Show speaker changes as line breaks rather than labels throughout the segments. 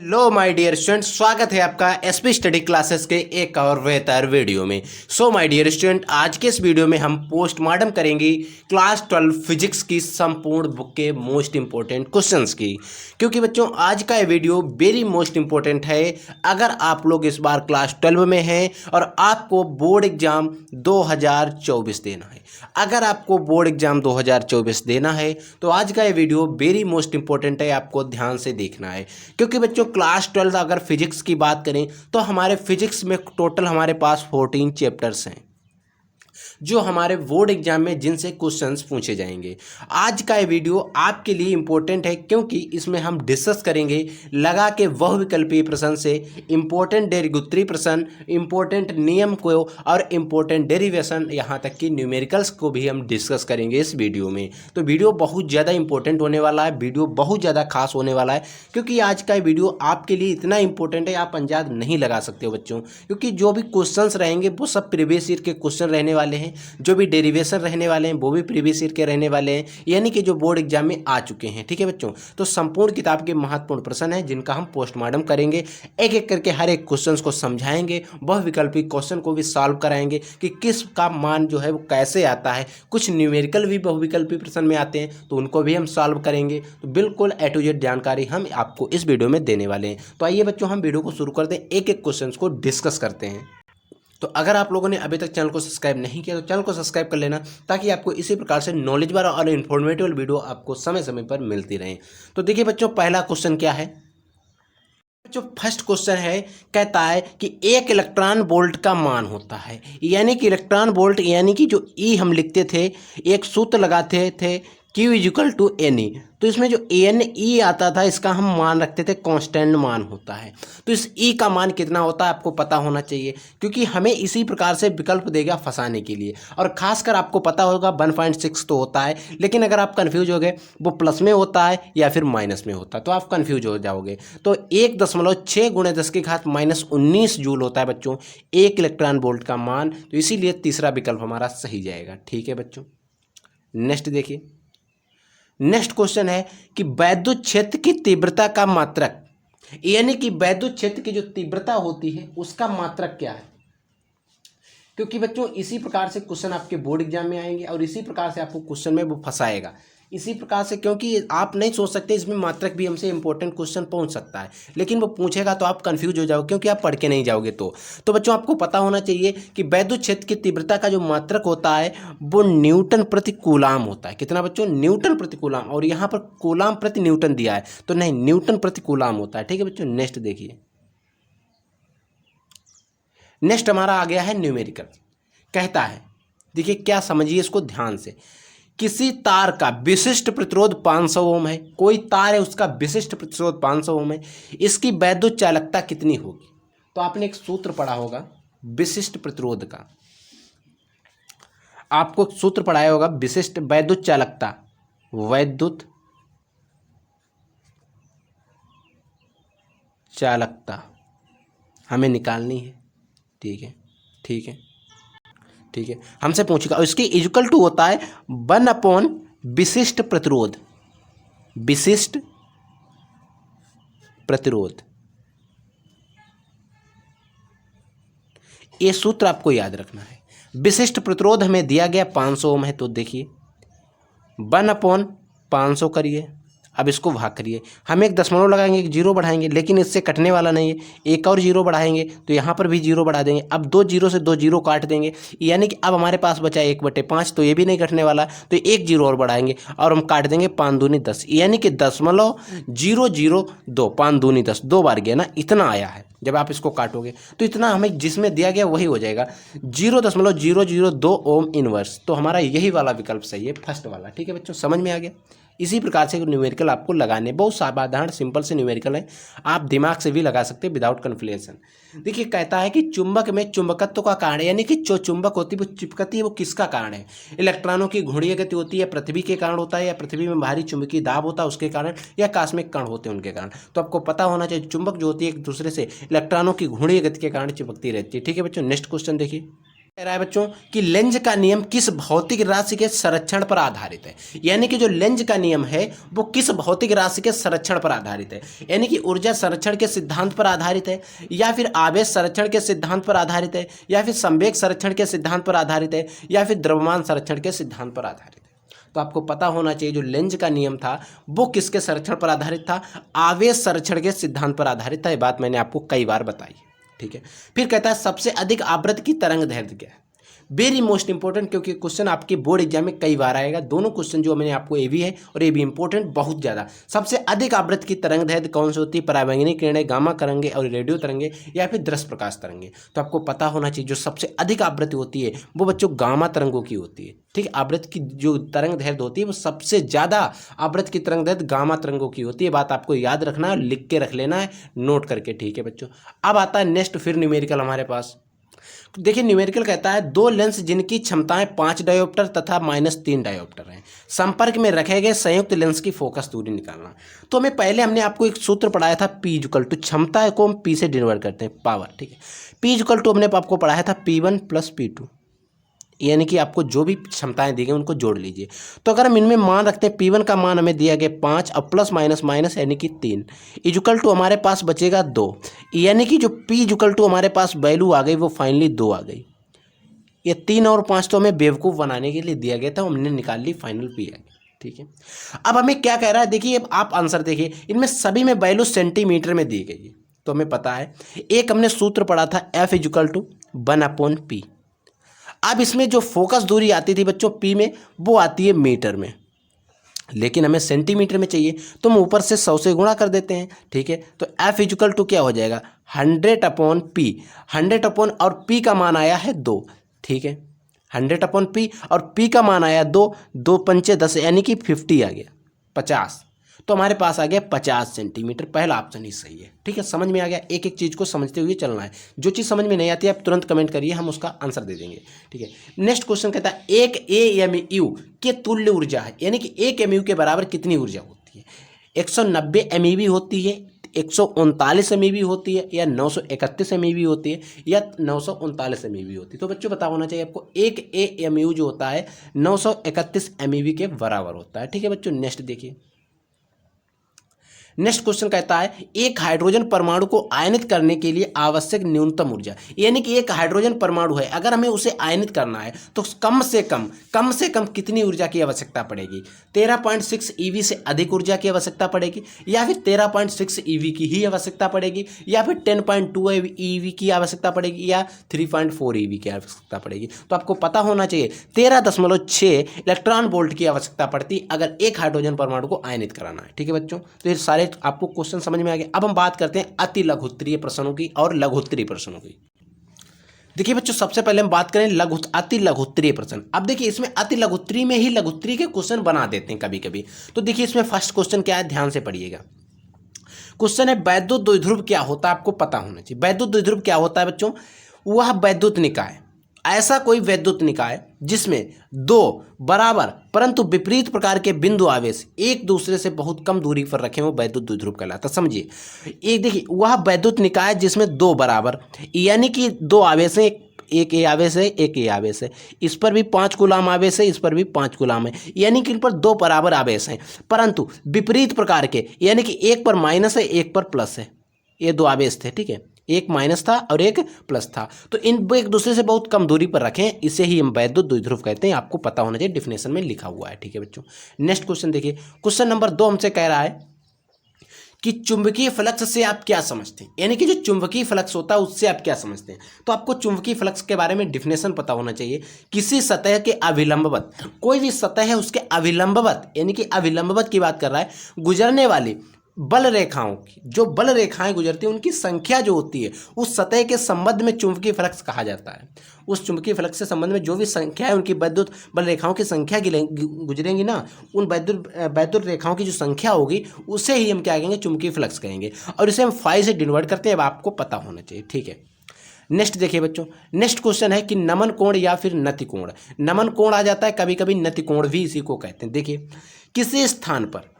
Hello my dear student, स्वागत है आपका एसपी स्टडी क्लासेस के एक और बेहतर वीडियो में। माय डियर स्टूडेंट, आज के इस वीडियो में हम पोस्टमार्टम करेंगे क्लास 12 फिजिक्स की संपूर्ण बुक के मोस्ट इंपॉर्टेंट क्वेश्चंस की। क्योंकि बच्चों आज का ये वीडियो वेरी मोस्ट इंपॉर्टेंट है। अगर आप लोग इस बार क्लास 12 में हैं और आपको बोर्ड एग्जाम 2024 देना है, अगर आपको बोर्ड एग्जाम 2024 देना है तो आज का ये वीडियो वेरी मोस्ट इंपॉर्टेंट है, आपको ध्यान से देखना है। क्योंकि बच्चों क्लास 12 अगर फिजिक्स की बात करें तो हमारे फिजिक्स में टोटल हमारे पास 14 चैप्टर्स हैं जो हमारे बोर्ड एग्जाम में जिनसे क्वेश्चंस पूछे जाएंगे। आज का ये वीडियो आपके लिए इंपॉर्टेंट है क्योंकि इसमें हम डिस्कस करेंगे लगा के बहुविकल्पीय प्रश्न से इंपॉर्टेंट डेरिवेटिव प्रश्न, इंपॉर्टेंट नियम को और इंपॉर्टेंट डेरिवेशन, यहाँ तक कि न्यूमेरिकल्स को भी हम डिस्कस करेंगे इस वीडियो में। तो वीडियो बहुत ज़्यादा इंपॉर्टेंट होने वाला है, वीडियो बहुत ज़्यादा खास होने वाला है क्योंकि आज का वीडियो आपके लिए इतना इंपॉर्टेंट है आप अंदाज नहीं लगा सकते हो बच्चों। क्योंकि जो भी क्वेश्चंस रहेंगे वो सब प्रीवियस ईयर के क्वेश्चन रहने वाले हैं, जो भी डेरिवेशन रहने वाले हैं वो भी प्रीवियस ईयर के रहने वाले हैं, यानी कि जो बोर्ड एग्जाम में आ चुके हैं। ठीक है बच्चों, तो संपूर्ण किताब के महत्वपूर्ण प्रश्न हैं जिनका हम पोस्टमार्टम करेंगे, एक एक करके हर एक क्वेश्चन को समझाएंगे, बहुविकल्पी क्वेश्चन को भी सॉल्व कराएंगे कि किस का मान जो है वो कैसे आता है। कुछ न्यूमेरिकल भी बहुविकल्पी प्रश्न में आते हैं तो उनको भी हम सॉल्व करेंगे। तो बिल्कुल ए टू जेड जानकारी हम आपको इस वीडियो में देने वाले हैं। तो आइए बच्चों हम वीडियो को शुरू करते हैं, एक एक क्वेश्चन को डिस्कस करते हैं। तो अगर आप लोगों ने अभी तक चैनल को सब्सक्राइब नहीं किया तो चैनल को सब्सक्राइब कर लेना ताकि आपको इसी प्रकार से नॉलेजबल और इन्फॉर्मेटिव वीडियो आपको समय समय पर मिलती रहे। तो देखिए बच्चों पहला क्वेश्चन क्या है। जो फर्स्ट क्वेश्चन है कहता है कि एक इलेक्ट्रॉन वोल्ट का मान होता है, यानी कि इलेक्ट्रॉन वोल्ट यानी कि जो ई हम लिखते थे एक सूत्र लगाते थे Q equal to N E. तो इसमें जो एन ई आता था इसका हम मान रखते थे कांस्टेंट मान होता है। तो इस ई का मान कितना होता है आपको पता होना चाहिए क्योंकि हमें इसी प्रकार से विकल्प देगा फंसाने के लिए। और खासकर आपको पता होगा 1.6 तो होता है, लेकिन अगर आप कन्फ्यूज हो गए वो प्लस में होता है या फिर माइनस में होता है तो आप कन्फ्यूज हो जाओगे। तो 1.6 × 10⁻19 जूल होता है बच्चों एक इलेक्ट्रॉन वोल्ट का मान। तो इसीलिए तीसरा विकल्प हमारा सही जाएगा। ठीक है बच्चों, नेक्स्ट देखिए। नेक्स्ट क्वेश्चन है कि वैद्युत क्षेत्र की तीव्रता का मात्रक, यानी कि वैद्युत क्षेत्र की जो तीव्रता होती है उसका मात्रक क्या है। क्योंकि बच्चों इसी प्रकार से क्वेश्चन आपके बोर्ड एग्जाम में आएंगे और इसी प्रकार से आपको क्वेश्चन में वो फंसाएगा इसी प्रकार से, क्योंकि आप नहीं सोच सकते इसमें मात्रक भी हमसे इंपॉर्टेंट क्वेश्चन पहुंच सकता है, लेकिन वो पूछेगा तो आप कंफ्यूज हो जाओगे क्योंकि आप पढ़ के नहीं जाओगे। तो बच्चों आपको पता होना चाहिए कि वैद्युत क्षेत्र की तीव्रता का जो मात्रक होता है वो न्यूटन प्रति कूलाम होता है। कितना बच्चों, न्यूटन प्रति कूलाम, और यहाँ पर कूलाम प्रति न्यूटन दिया है तो नहीं, न्यूटन प्रति कूलाम होता है। ठीक है बच्चों, नेक्स्ट देखिए। नेक्स्ट हमारा आ गया है न्यूमेरिकल। कहता है देखिए क्या, समझिए इसको ध्यान से। किसी तार का विशिष्ट प्रतिरोध 500 ओम है, कोई तार है उसका विशिष्ट प्रतिरोध 500 ओम है, इसकी वैद्युत चालकता कितनी होगी। तो आपने एक सूत्र पढ़ा होगा विशिष्ट प्रतिरोध का, आपको सूत्र पढ़ाया होगा विशिष्ट वैद्युत चालकता, वैद्युत चालकता हमें निकालनी है। ठीक है ठीक है ठीक है, हमसे पूछेगा। इसकी इक्वल टू होता है 1/, विशिष्ट प्रतिरोध, विशिष्ट प्रतिरोध। ये सूत्र आपको याद रखना है। विशिष्ट प्रतिरोध हमें दिया गया 500 ओम है, तो देखिए 1/500 करिए, अब इसको भाग करिए। हम एक दशमलव लगाएंगे, एक जीरो बढ़ाएंगे, लेकिन इससे कटने वाला नहीं है, एक और जीरो बढ़ाएंगे तो यहाँ पर भी जीरो बढ़ा देंगे। अब 2 जीरो से 2 जीरो काट देंगे, यानी कि अब हमारे पास बचा 1/5, तो ये भी नहीं कटने वाला, तो एक जीरो और बढ़ाएंगे और हम काट देंगे 5 दूनी 10, यानी कि 0.002, 5 दूनी 10, 2 बार गया ना, इतना आया है। जब आप इसको काटोगे तो इतना हमें जिसमें दिया गया वही हो जाएगा, 0.002 ओम इनवर्स। तो हमारा यही वाला विकल्प सही है, फर्स्ट वाला। ठीक है बच्चों, समझ में आ गया। इसी प्रकार से न्यूमेरिकल आपको लगाने, बहुत साधारण सिंपल से न्यूमेरिकल है, आप दिमाग से भी लगा सकते हैं विदाउट कन्फ्लेशन। देखिए कहता है कि चुंबक में चुंबकत्व का कारण, यानी कि जो चुंबक होती है वो चिपकती है, वो किसका कारण है। इलेक्ट्रॉनों की घूर्णीय गति होती है, पृथ्वी के कारण होता है, या पृथ्वी में भारी चुंबकीय दाब होता है उसके कारण, या कॉस्मिक कण होते हैं उनके कारण। तो आपको पता होना चाहिए चुंबक जो होती है एक दूसरे से इलेक्ट्रॉनों की घूर्णीय गति के कारण चिपकती रहती है। ठीक है बच्चों, नेक्स्ट क्वेश्चन देखिए। कह रहा है बच्चों कि लेंज का नियम किस भौतिक राशि के संरक्षण पर आधारित है। यानी कि जो लेंज का नियम है वो किस भौतिक राशि के संरक्षण पर आधारित है। यानी कि ऊर्जा संरक्षण के सिद्धांत पर आधारित है, या फिर आवेश संरक्षण के सिद्धांत पर आधारित है, या फिर संवेग संरक्षण के सिद्धांत पर आधारित है, या फिर द्रव्यमान संरक्षण के सिद्धांत पर आधारित है। तो आपको पता होना चाहिए जो लेंज का नियम था वो किसके संरक्षण पर आधारित था, आवेश संरक्षण के सिद्धांत पर आधारित था। ये बात मैंने आपको कई बार बताई। ठीक है, फिर कहता है सबसे अधिक आवृत्ति की तरंग दैर्ध्य क्या है। वेरी मोस्ट इंपॉर्टेंट, क्योंकि क्वेश्चन आपके बोर्ड एग्जाम में कई बार आएगा। दोनों क्वेश्चन जो मैंने आपको ये भी है और ये भी इंपॉर्टेंट बहुत ज़्यादा। सबसे अधिक आवृत्ति की तरंग दैर्ध्य कौन सी होती है, परावैंगनी किरणें, गामा तरंगे और रेडियो तरंगे, या फिर दृश्य प्रकाश तरंगे। तो आपको पता होना चाहिए जो सबसे अधिक आवृत्ति होती है वो बच्चों गामा तरंगों की होती है। ठीक है, आवृत्ति की जो तरंग दैर्ध्य होती है वो सबसे ज़्यादा आवृत्ति की तरंग दैर्ध्य गामा तरंगों की होती है। बात आपको याद रखना है, लिख के रख लेना है, नोट करके। ठीक है बच्चों, अब आता है नेक्स्ट फिर न्यूमेरिकल हमारे पास। देखिए न्यूमेरिकल कहता है दो लेंस जिनकी क्षमताएं 5 डायोप्टर तथा -3 डायोप्टर हैं, संपर्क में रखे गए संयुक्त लेंस की फोकस दूरी निकालना। तो हमने आपको एक सूत्र पढ़ाया था, P = क्षमता को हम P से डिवाइड करते हैं, पावर। ठीक है, P = हमने आपको पढ़ाया था P1 + P2, यानी कि आपको जो भी क्षमताएं दी गई उनको जोड़ लीजिए। तो अगर हम इनमें मान रखते हैं, P1 का मान हमें दिया गया 5 और प्लस माइनस माइनस यानी कि 3 = हमारे पास बचेगा 2, यानी कि जो P = हमारे पास वैल्यू आ गई वो फाइनली 2 आ गई। ये 3 और 5 तो हमें बेवकूफ़ बनाने के लिए दिया गया था, हमने निकाल ली, फाइनल P आ गई। ठीक है, अब हमें क्या कह रहा है, देखिए अब आप आंसर देखिए, इनमें सभी में वैल्यू सेंटीमीटर में दी गई है। तो हमें पता है, एक हमने सूत्र पढ़ा था F = 1/P। अब इसमें जो फोकस दूरी आती थी बच्चों P में, वो आती है मीटर में, लेकिन हमें सेंटीमीटर में चाहिए, तो हम ऊपर से 100 से गुणा कर देते हैं। ठीक है, तो F = क्या हो जाएगा, 100/P। 100 और P का मान आया है 2। ठीक है, 100/P और P का मान आया 2, 2 पंचे 10 यानी कि 50 आ गया, 50। तो हमारे पास आ गया 50 सेंटीमीटर। पहला ऑप्शन ही सही है। ठीक है, समझ में आ गया। एक एक चीज़ को समझते हुए चलना है, जो चीज़ समझ में नहीं आती है आप तुरंत कमेंट करिए, हम उसका आंसर दे देंगे। ठीक है, नेक्स्ट क्वेश्चन कहता है एक AMU के तुल्य ऊर्जा है, यानी कि 1 MU के बराबर कितनी ऊर्जा होती है। 190 MeV होती है, 139 MeV होती है, या 931 MeV होती है, या 939 MeV होती है। तो बच्चों पता होना चाहिए आपको, एक AMU जो होता है 931 MeV के बराबर होता है। ठीक है बच्चों, नेक्स्ट देखिए। नेक्स्ट क्वेश्चन कहता है एक हाइड्रोजन परमाणु को आयनित करने के लिए आवश्यक न्यूनतम ऊर्जा, यानी कि एक हाइड्रोजन परमाणु है, अगर हमें उसे आयनित करना है तो कम से कम कितनी ऊर्जा की आवश्यकता पड़ेगी। 13.6 EV से अधिक ऊर्जा की आवश्यकता पड़ेगी, या फिर 13.6 EV की ही आवश्यकता पड़ेगी, या फिर 10.2 EV की आवश्यकता पड़ेगी, या 3.4 EV की आवश्यकता पड़ेगी। तो आपको पता होना चाहिए 13.6 इलेक्ट्रॉन वोल्ट की आवश्यकता पड़ती अगर एक हाइड्रोजन परमाणु को आयनित कराना है। ठीक है बच्चों, तो ये सारे आपको क्वेश्चन समझ में आ गए। अब हम बात करते हैं अति लघुत्तरीय प्रश्नों की और लघुत्तरीय प्रश्नों की। देखिए बच्चों, सबसे पहले हम बात करें अति लघुत्तरीय प्रश्न। अब देखिए इसमें अति लघुत्तरीय में ही लघुत्तरीय के क्वेश्चन बना देते हैं कभी कभी। तो देखिए इसमें फर्स्ट क्वेश्चन क्या है, ध्यान से पढ़िएगा। क्वेश्चन है वैद्युत द्विध्रुव क्या होता है, आपको पता होना चाहिए। वैद्युत द्विध्रुव क्या होता है बच्चों, वह वैद्युत निकाय, ऐसा कोई वैद्युत निकाय जिसमें दो बराबर परंतु विपरीत प्रकार के बिंदु आवेश एक दूसरे से बहुत कम दूरी पर रखे हो, वैद्युत द्विध्रुव कहलाता। समझिए, एक देखिए वह वैद्युत निकाय जिसमें दो बराबर यानी कि दो आवेश हैं, एक ये आवेश है, एक ये आवेश है, इस पर भी 5 कूलाम आवेश है, इस पर भी 5 कूलाम है, यानी कि इन पर दो बराबर आवेश हैं, परंतु विपरीत प्रकार के, यानी कि एक पर माइनस है, एक पर प्लस है। ये दो आवेश थे, ठीक है, एक माइनस था और एक प्लस था, तो इन एक दूसरे से बहुत कम दूरी पर रखें, इसे ही हम वैद्युत द्विध्रुव कहते हैं। आपको पता होना चाहिए, डिफिनेशन में लिखा हुआ है। ठीक है बच्चों, नेक्स्ट क्वेश्चन देखिए। क्वेश्चन नंबर 2 हमसे कह रहा है कि चुंबकीय फ्लक्स से आप क्या समझते हैं, यानी कि जो चुंबकीय फ्लक्स होता है उससे आप क्या समझते हैं। तो आपको चुंबकीय फ्लक्स के बारे में डिफिनेशन पता होना चाहिए। किसी सतह के अविलंबवत, कोई भी सतह है उसके अविलंबवत, यानी कि अविलंबवत की बात कर रहा है, गुजरने वाली बल रेखाओं की, जो बल रेखाएं गुजरती हैं उनकी संख्या जो होती है उस सतह के संबंध में चुंबकीय फ्लक्स कहा जाता है। उस चुंबकीय फ्लक्स से संबंध में जो भी संख्या है उनकी वैद्युत बल रेखाओं की संख्या गुजरेंगी ना, उन वैद्युत रेखाओं की जो संख्या होगी उसे ही हम क्या कहेंगे, चुंबकीय फ्लक्स कहेंगे, और इसे हम फाई से डिनोट करते हैं। अब आपको पता होना चाहिए। ठीक है, नेक्स्ट देखिए बच्चों। नेक्स्ट क्वेश्चन है कि नमन कोण या फिर नति कोण। नमन कोण आ जाता है, कभी कभी नति कोण भी इसी को कहते हैं। देखिए, किसी स्थान पर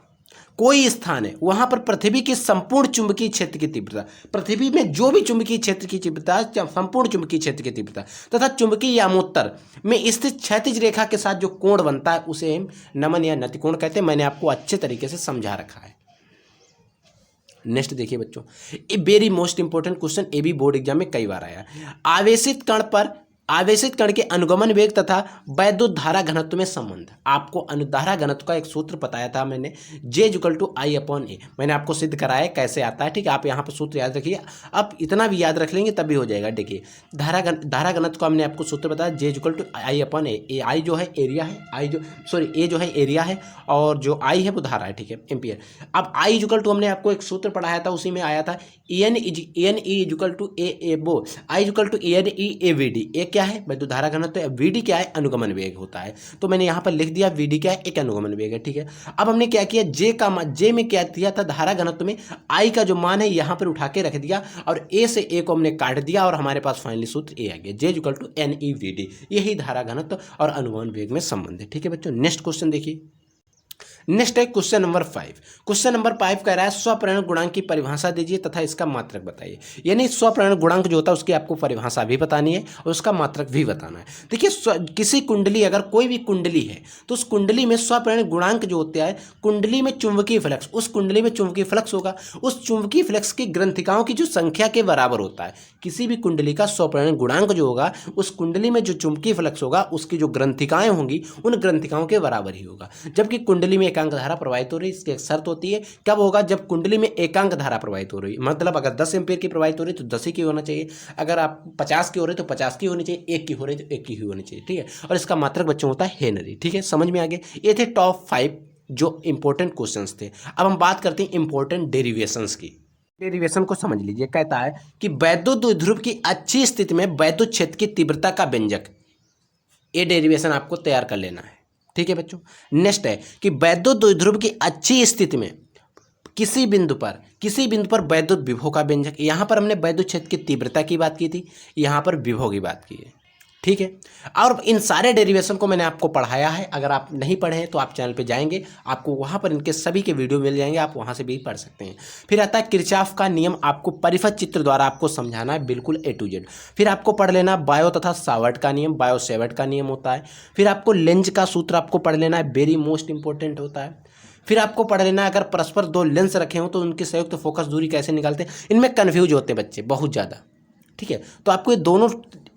कोई स्थान है वहां पर पृथ्वी के संपूर्ण चुंबकीय क्षेत्र की तीव्रता, पृथ्वी में जो भी चुंबकीय क्षेत्र की तीव्रता, संपूर्ण चुंबकीय क्षेत्र की तीव्रता तथा चुंबकीय यामोत्तर में स्थित क्षैतिज रेखा के साथ जो कोण बनता है उसे हम नमन या नतिकोण कहते हैं। मैंने आपको अच्छे तरीके से समझा रखा है। नेक्स्ट देखिए बच्चों, a very most important question, ये भी बोर्ड एग्जाम में कई बार आया। आवेशित कण के अनुगमन वेग तथा वैद्युत धारा घनत्व में संबंध। आपको अनुधारा घनत्व का एक सूत्र बताया था मैंने, J=I/A। मैंने आपको सिद्ध कराया कैसे आता है, ठीक है। आप यहाँ पर सूत्र याद रखिए, आप इतना भी याद रख लेंगे तभी हो जाएगा। देखिए धारा घनत्व का हमने आपको सूत्र बताया J=I/A। आई जो है एरिया है, ए जो है एरिया है और जो आई है वो धारा है, ठीक है, एम्पियर। अब I= हमने आपको एक सूत्र पढ़ाया था, उसी में आया था I=AVD। क्या है वैद्युत धारा घनत्व, Vd क्या है, अनुगमन वेग होता है। तो मैंने यहाँ पर लिख दिया Vd क्या है, एक अनुगमन वेग है, ठीक है। अब हमने क्या किया, J में क्या दिया था, धारा घनत्व में I का जो मान है यहाँ पर उठा के रख दिया और A से A को हमने काट दिया और हमारे पास फाइनली सूत्र A आ गया, J=NeVd। यही धारा घनत्व और अनुगमन वेग में संबंध है, ठीक है बच्चों। नेक्स्ट क्वेश्चन देखिए, नेक्स्ट है क्वेश्चन नंबर 5। क्वेश्चन नंबर 5 कह रहा है स्वप्रेरण गुणांक की परिभाषा दीजिए तथा इसका मात्रक बताइए। यानी स्वप्रेरण गुणांक जो होता है उसकी आपको परिभाषा भी बतानी है और उसका मात्रक भी बताना है। देखिए किसी कुंडली, अगर कोई भी कुंडली है तो उस कुंडली में स्वप्रेरण गुणांक जो होता है, कुंडली में चुंबकीय फ्लक्स, उस कुंडली में चुंबकीय फ्लक्स होगा, उस चुंबकीय फ्लक्स की ग्रंथिकाओं की जो संख्या के बराबर होता है। किसी भी कुंडली का स्वप्रेरण गुणांक जो होगा, उस कुंडली में जो चुंबकीय फ्लक्स होगा उसकी जो ग्रंथिकाएं होंगी उन ग्रंथिकाओं के बराबर ही होगा। जबकि कुंडली में एकांक धारा प्रवाहित हो रही है, इसकी एक शर्त होती है, कब होगा, जब कुंडली में एकांक धारा प्रवाहित हो रही है। मतलब अगर 10 एम्पीयर की प्रवाहित हो रही है तो 10 ही की होना चाहिए, अगर आप 50 की हो रही है तो 50 की होनी चाहिए, 1 की हो रही है तो 1 की ही होनी चाहिए, ठीक है। और इसका मात्रक बच्चों होता है हेनरी, ठीक है, समझ में आ गया। ये थे टॉप 5 जो इंपॉर्टेंट क्वेश्चंस थे। अब हम बात करते हैं इंपॉर्टेंट डेरिवेशंस की। डेरिवेशन को समझ लीजिए, कहता है कि वैद्युत द्विध्रुव की अच्छी स्थिति में वैद्युत क्षेत्र की तीव्रता का व्यंजक, ये डेरिवेशन आपको तैयार कर लेना है, ठीक है बच्चों। नेक्स्ट है कि वैद्युत द्विध्रुव की अच्छी स्थिति में किसी बिंदु पर वैद्युत विभव का व्यंजक। यहाँ पर हमने वैद्युत क्षेत्र की तीव्रता की बात की थी, यहाँ पर विभव की बात की है, ठीक है। और इन सारे डेरिवेशन को मैंने आपको पढ़ाया है, अगर आप नहीं पढ़े हैं तो आप चैनल पे जाएंगे, आपको वहाँ पर इनके सभी के वीडियो मिल जाएंगे, आप वहाँ से भी पढ़ सकते हैं। फिर आता है किरचॉफ का नियम, आपको परिपथ चित्र द्वारा आपको समझाना है बिल्कुल A to Z। फिर आपको पढ़ लेना बायो तथा सावर्ट का नियम, बायो सेवर्ट का नियम होता है। फिर आपको लेंज का सूत्र आपको पढ़ लेना है, वेरी मोस्ट इंपॉर्टेंट होता है। फिर आपको पढ़ लेना है अगर परस्पर दो लेंस रखे हों तो उनकी संयुक्त फोकस दूरी कैसे निकालते हैं। इनमें कन्फ्यूज होते हैं बच्चे बहुत ज़्यादा, ठीक है। तो आपको ये दोनों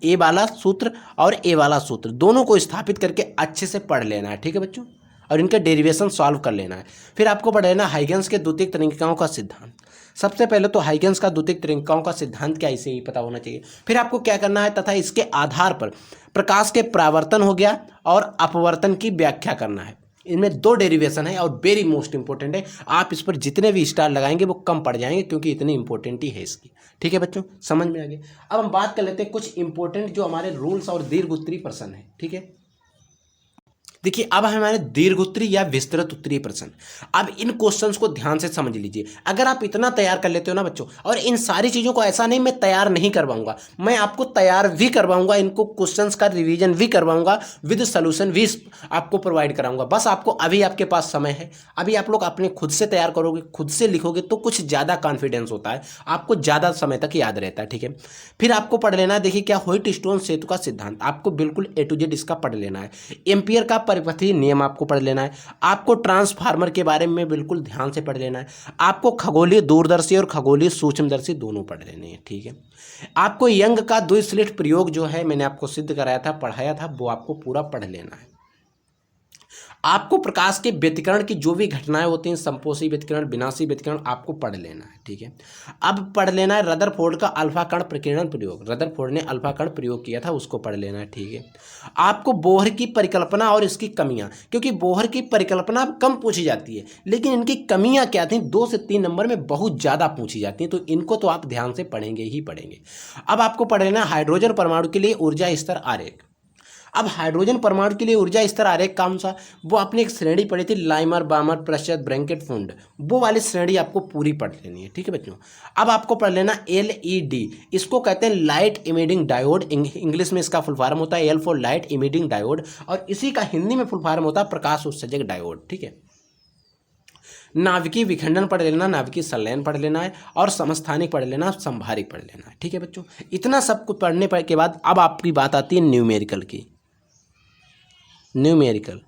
ए वाला सूत्र और ए वाला सूत्र दोनों को स्थापित करके अच्छे से पढ़ लेना है, ठीक है बच्चों, और इनका डेरिवेशन सॉल्व कर लेना है। फिर आपको पढ़ लेना हाइगेंस के द्वितीयक तरंगिकाओं का सिद्धांत। सबसे पहले तो हाइगेंस का द्वितीयक तरंगिकाओं का सिद्धांत क्या, इसे ही पता होना चाहिए। फिर आपको क्या करना है, तथा इसके आधार पर प्रकाश के परावर्तन हो गया और अपवर्तन की व्याख्या करना है। इनमें 2 डेरिवेशन है और वेरी मोस्ट इंपॉर्टेंट है। आप इस पर जितने भी स्टार लगाएंगे वो कम पड़ जाएंगे क्योंकि इतनी इंपॉर्टेंट ही है इसकी, ठीक है बच्चों, समझ में आ गया। अब हम बात कर लेते हैं कुछ इंपॉर्टेंट जो हमारे रूल्स और दीर्घ उत्तरीय प्रश्न है, ठीक है। देखिए अब हमारे दीर्घ उत्तरीय या विस्तृत उत्तरीय प्रश्न। अब इन क्वेश्चंस को ध्यान से समझ लीजिए। अगर आप इतना तैयार कर लेते हो ना बच्चों, और इन सारी चीज़ों को ऐसा नहीं मैं तैयार नहीं करवाऊंगा, मैं आपको तैयार भी करवाऊंगा, इनको क्वेश्चंस का रिवीजन भी करवाऊंगा, विद सोल्यूशन भी आपको प्रोवाइड कराऊंगा। बस आपको अभी आपके पास समय है, अभी आप लोग अपने खुद से तैयार करोगे, खुद से लिखोगे तो कुछ ज़्यादा कॉन्फिडेंस होता है, आपको ज़्यादा समय तक याद रहता है, ठीक है। फिर आपको पढ़ लेना है, देखिए क्या व्हाइटस्टोन सेतु का सिद्धांत, आपको बिल्कुल A to Z इसका पढ़ लेना है। एम्पियर का परिपथीय नियम आपको पढ़ लेना है। आपको ट्रांसफार्मर के बारे में बिल्कुल ध्यान से पढ़ लेना है। आपको खगोलीय दूरदर्शी और खगोलीय सूक्ष्मदर्शी दोनों पढ़ लेने हैं, ठीक है। आपको यंग का द्विस्लिट प्रयोग जो है मैंने आपको सिद्ध कराया था, पढ़ाया था, वो आपको पूरा पढ़ लेना है। आपको प्रकाश के व्यतिकरण की जो भी घटनाएं होती हैं, संपोषी व्यतिकरण, विनाशी व्यतिकरण, आपको पढ़ लेना है, ठीक है। अब पढ़ लेना है रदरफोर्ड का अल्फा कण प्रकीर्णन प्रयोग, रदरफोर्ड ने अल्फा कण प्रयोग किया था, उसको पढ़ लेना है, ठीक है। आपको बोहर की परिकल्पना और इसकी कमियां, क्योंकि बोहर की परिकल्पना कम पूछी जाती है लेकिन इनकी कमियां क्या थी 2 से 3 नंबर में बहुत ज़्यादा पूछी जाती हैं, तो इनको तो आप ध्यान से पढ़ेंगे ही पढ़ेंगे। अब आपको पढ़ लेना हाइड्रोजन परमाणु के लिए ऊर्जा स्तर आरेख। अब हाइड्रोजन परमाणु के लिए ऊर्जा स्तर आरेख कौन सा, वो आपने एक श्रेणी पढ़ी थी, लाइमर, बामर, प्रशत, ब्रैंकेट, फुंड, वो वाली श्रेणी आपको पूरी पढ़ लेनी है, ठीक है बच्चों। अब आपको पढ़ लेना LED, इसको कहते हैं लाइट इमिटिंग डायोड, इंग्लिश में इसका फुल फॉर्म होता है L for light emitting diode, और इसी का हिंदी में फुल फॉर्म होता है प्रकाश उत्सर्जक डायोड, ठीक है। नाभिकीय विखंडन पढ़ लेना, नाभिकीय संलयन पढ़ लेना है और समस्थानिक पढ़ लेना, संभारिक पढ़ लेना है। ठीक है बच्चों, इतना सब कुछ पढ़ने के बाद अब आपकी बात आती है न्यूमेरिकल की। न्यूमेरिकल,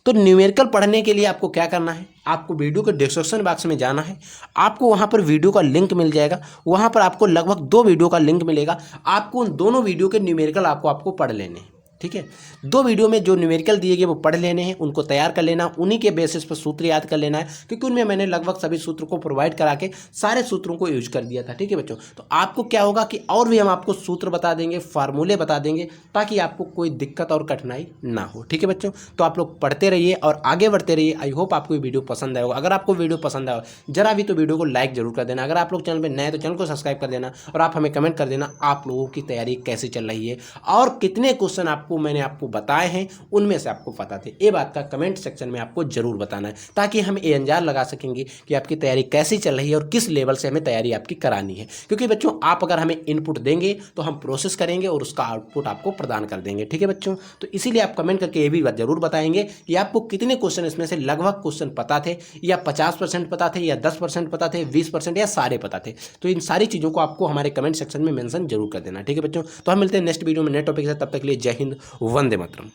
तो न्यूमेरिकल पढ़ने के लिए आपको क्या करना है, आपको वीडियो के डिस्क्रिप्शन बॉक्स में जाना है, आपको वहाँ पर वीडियो का लिंक मिल जाएगा, वहाँ पर आपको लगभग 2 वीडियो का लिंक मिलेगा। आपको उन दोनों वीडियो के न्यूमेरिकल आपको पढ़ लेने हैं। ठीक है, 2 वीडियो में जो न्यूमेरिकल दिए गए वो पढ़ लेने हैं, उनको तैयार कर लेना, उन्हीं के बेसिस पर सूत्र याद कर लेना है, क्योंकि उनमें मैंने लगभग सभी सूत्र को प्रोवाइड करा के सारे सूत्रों को यूज कर दिया था। ठीक है बच्चों, तो आपको क्या होगा कि और भी हम आपको सूत्र बता देंगे, फार्मूले बता देंगे, ताकि आपको कोई दिक्कत और कठिनाई ना हो। ठीक है बच्चों, तो आप लोग पढ़ते रहिए और आगे बढ़ते रहिए। आई होप आपको ये वीडियो पसंद आएगा। अगर आपको वीडियो पसंद आए जरा भी तो वीडियो को लाइक जरूर कर देना। अगर आप लोग चैनल पर नए तो चैनल को सब्सक्राइब कर देना और आप हमें कमेंट कर देना आप लोगों की तैयारी कैसे चल रही है और कितने क्वेश्चन मैंने आपको बताए हैं उनमें से आपको पता थे। ये बात का कमेंट सेक्शन में आपको जरूर बताना है, ताकि हम ये अंदाजा लगा सकेंगे कि आपकी तैयारी कैसी चल रही है और किस लेवल से हमें तैयारी आपकी करानी है। क्योंकि बच्चों आप अगर हमें इनपुट देंगे तो हम प्रोसेस करेंगे और उसका आउटपुट आपको प्रदान कर देंगे। ठीक है बच्चों, तो इसीलिए आप कमेंट करके ये भी बात जरूर बताएंगे कि आपको कितने क्वेश्चन इसमें से लगभग क्वेश्चन पता थे, या 50% पता थे, या 10% पता थे, 20% या सारे पता थे। तो इन सारी चीज़ों को आपको हमारे कमेंट सेक्शन में मेंशन जरूर कर देना। ठीक है बच्चों, तो हम मिलते हैं नेक्स्ट वीडियो में नए टॉपिक से। तब तक के लिए जय हिंद, वंदे मातरम।